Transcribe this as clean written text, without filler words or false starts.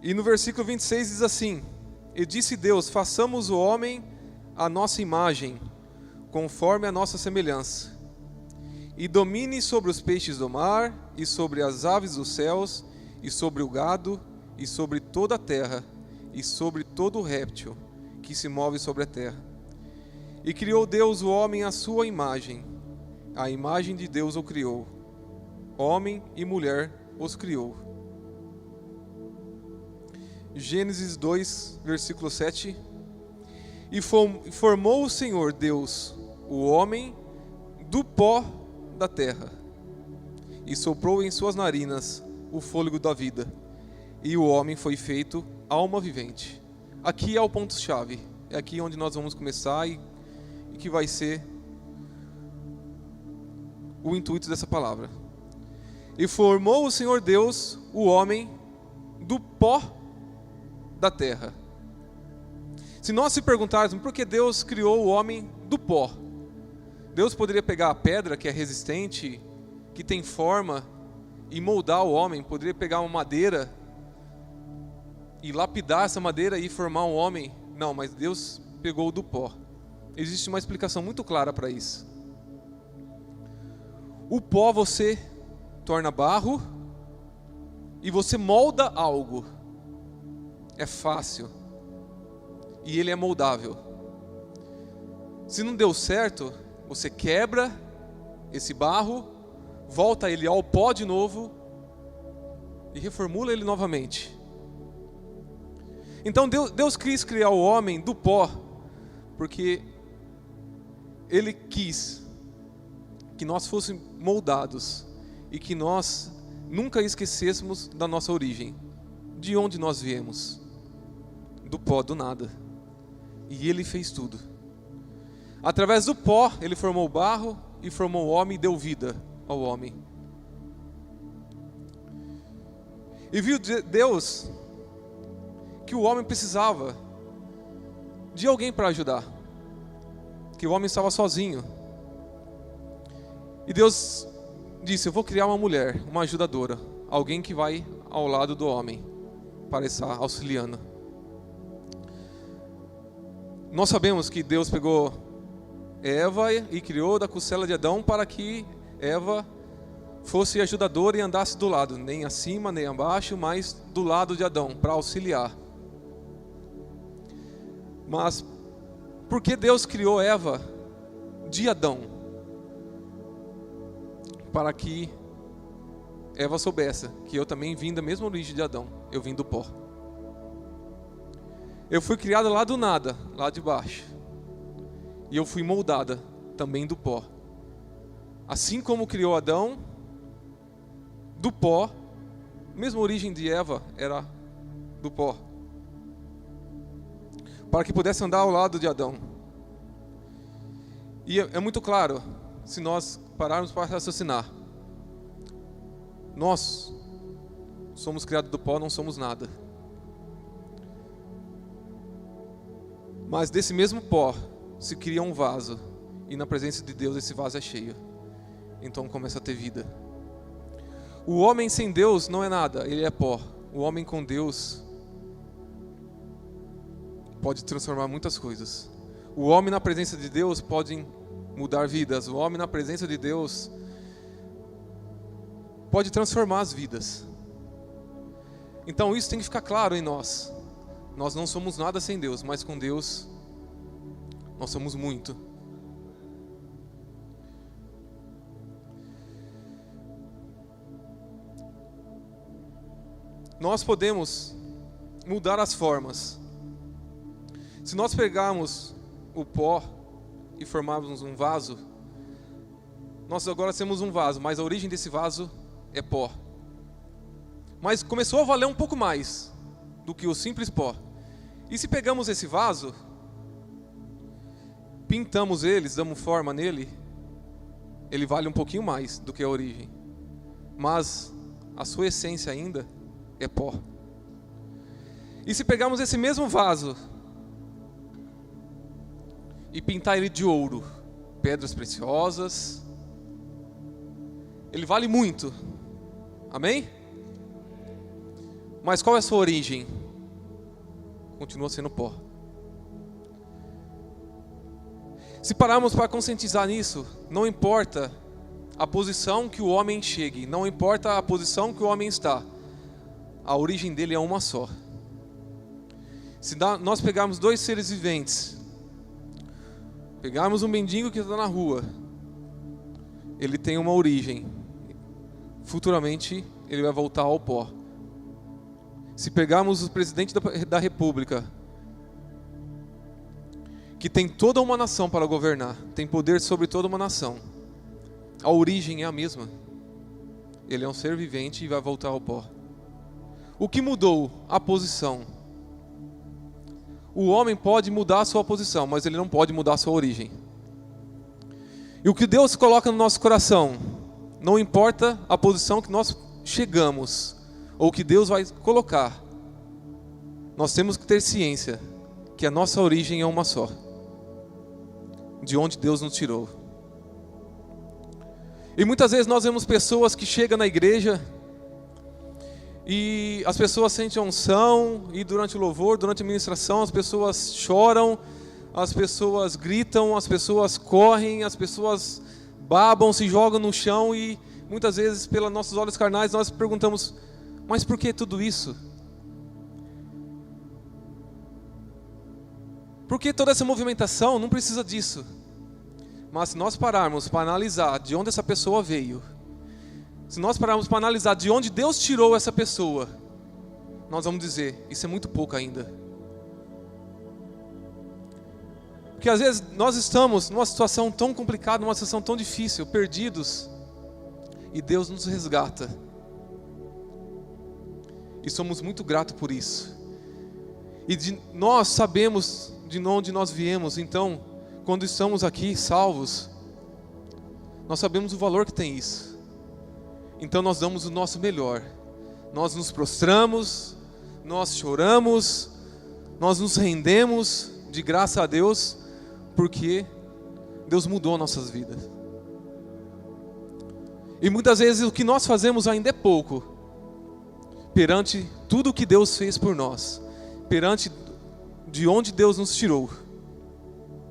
E no versículo 26 diz assim: E disse Deus, façamos o homem à nossa imagem, conforme a nossa semelhança, e domine sobre os peixes do mar, e sobre as aves dos céus, e sobre o gado, e sobre toda a terra, e sobre todo o réptil que se move sobre a terra. E criou Deus o homem à sua imagem, a imagem de Deus o criou, homem e mulher os criou. Gênesis 2, versículo 7. E formou o Senhor Deus o homem do pó da terra, e soprou em suas narinas o fôlego da vida, e o homem foi feito alma vivente. Aqui é o ponto-chave, é aqui onde nós vamos começar e que vai ser o intuito dessa palavra. E formou o Senhor Deus o homem do pó da terra. Se nós se perguntarmos por que Deus criou o homem do pó, Deus poderia pegar a pedra que é resistente, que tem forma, e moldar o homem. Poderia pegar uma madeira e lapidar essa madeira e formar um homem. Não, mas Deus pegou do pó. Existe uma explicação muito clara para isso. O pó você torna barro e você molda algo. É fácil. E ele é moldável. Se não deu certo, você quebra esse barro, volta ele ao pó de novo e reformula ele novamente. Então Deus quis criar o homem do pó, porque Ele quis que nós fôssemos moldados e que nós nunca esquecêssemos da nossa origem, de onde nós viemos, do pó, do nada. E Ele fez tudo. Através do pó, Ele formou o barro e formou o homem e deu vida ao homem. E viu Deus que o homem precisava de alguém para ajudar, que o homem estava sozinho. E Deus disse: eu vou criar uma mulher, uma ajudadora, alguém que vai ao lado do homem para estar auxiliando. Nós sabemos que Deus pegou Eva e criou da costela de Adão para que Eva fosse ajudadora e andasse do lado, nem acima nem abaixo, mas do lado de Adão, para auxiliar. Mas por que Deus criou Eva de Adão? Para que Eva soubesse que eu também vim da mesma origem de Adão, eu vim do pó. Eu fui criada lá do nada, lá de baixo, e eu fui moldada também do pó. Assim como criou Adão do pó, a mesma origem de Eva era do pó, para que pudesse andar ao lado de Adão. E é muito claro, se nós pararmos para raciocinar, nós somos criados do pó, não somos nada. Mas desse mesmo pó se cria um vaso, e na presença de Deus esse vaso é cheio. Então começa a ter vida. O homem sem Deus não é nada, ele é pó. O homem com Deus pode transformar muitas coisas. O homem na presença de Deus pode mudar vidas. O homem na presença de Deus pode transformar as vidas. Então isso tem que ficar claro em nós. Nós não somos nada sem Deus, mas com Deus nós somos muito. Nós podemos mudar as formas. Se nós pegarmos o pó e formarmos um vaso, nós agora temos um vaso, mas a origem desse vaso é pó. Mas começou a valer um pouco mais do que o simples pó. E se pegamos esse vaso, pintamos ele, damos forma nele, ele vale um pouquinho mais do que a origem. Mas a sua essência ainda é pó. E se pegarmos esse mesmo vaso e pintar ele de ouro, pedras preciosas, ele vale muito. Amém? Mas qual é a sua origem? Continua sendo pó. Se pararmos para conscientizar nisso, não importa a posição que o homem chegue, não importa a posição que o homem está, a origem dele é uma só. Se nós pegarmos dois seres viventes, pegarmos um mendigo que está na rua, ele tem uma origem, futuramente ele vai voltar ao pó. Se pegarmos o presidente da República, que tem toda uma nação para governar, tem poder sobre toda uma nação, a origem é a mesma. Ele é um ser vivente e vai voltar ao pó. O que mudou? A posição. O homem pode mudar a sua posição, mas ele não pode mudar a sua origem. E o que Deus coloca no nosso coração, não importa a posição que nós chegamos, ou que Deus vai colocar, nós temos que ter ciência que a nossa origem é uma só, de onde Deus nos tirou. E muitas vezes nós vemos pessoas que chegam na igreja e as pessoas sentem a unção, e durante o louvor, durante a ministração, as pessoas choram, as pessoas gritam, as pessoas correm, as pessoas babam, se jogam no chão, e muitas vezes, pelos nossos olhos carnais, nós perguntamos: mas por que tudo isso? Por que toda essa movimentação? Não precisa disso. Mas se nós pararmos para analisar de onde essa pessoa veio, se nós pararmos para analisar de onde Deus tirou essa pessoa, nós vamos dizer: isso é muito pouco ainda. Porque às vezes nós estamos numa situação tão complicada, numa situação tão difícil, perdidos, e Deus nos resgata. E somos muito gratos por isso. E nós sabemos de onde nós viemos, então, quando estamos aqui salvos, nós sabemos o valor que tem isso. Então nós damos o nosso melhor. Nós nos prostramos, nós choramos, nós nos rendemos de graça a Deus, porque Deus mudou nossas vidas. E muitas vezes o que nós fazemos ainda é pouco, perante tudo o que Deus fez por nós, perante de onde Deus nos tirou.